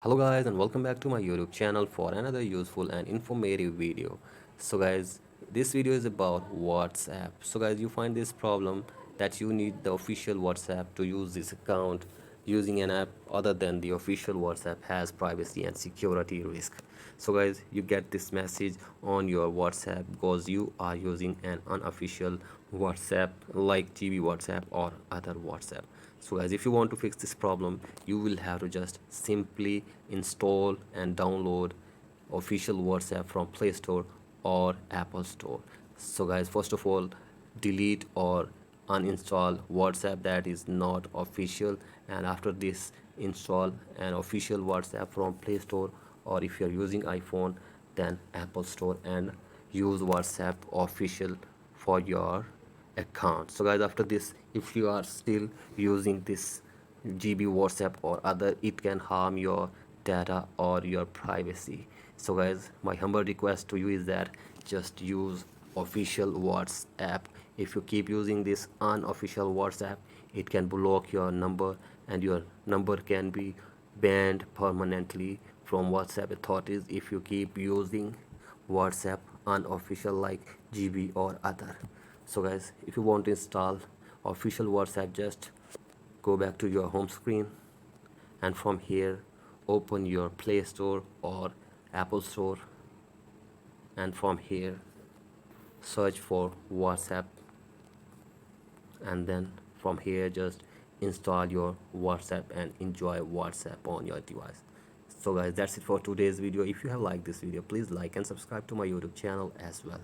Hello guys, and welcome back to my YouTube channel for another useful and informative video. So guys, this video is about WhatsApp. So guys, you find this problem that you need the official WhatsApp to use this account. Using an app other than the official WhatsApp has privacy and security risk. So guys, you get this message on your WhatsApp because you are using an unofficial WhatsApp like GB WhatsApp or other WhatsApp. So guys, if you want to fix this problem, you will have to just simply install and download official WhatsApp from Play Store or Apple Store. So guys, first of all, delete or uninstall WhatsApp that is not official, and after this install an official WhatsApp from Play Store, or if you're using iPhone then Apple Store, and use WhatsApp official for your account. So guys, after this, if you are still using this GB WhatsApp or other, it can harm your data or your privacy. So guys, my humble request to you is that just use official WhatsApp. If you keep using this unofficial WhatsApp, it can block your number and your number can be banned permanently from WhatsApp authorities if you keep using WhatsApp unofficial like GB or other. So guys, if you want to install official WhatsApp, just go back to your home screen, and from here open your Play Store or Apple Store, and from here search for WhatsApp, and then from here just install your WhatsApp and enjoy WhatsApp on your device. So guys, that's it for today's video. If you have liked this video, please like and subscribe to my YouTube channel as well.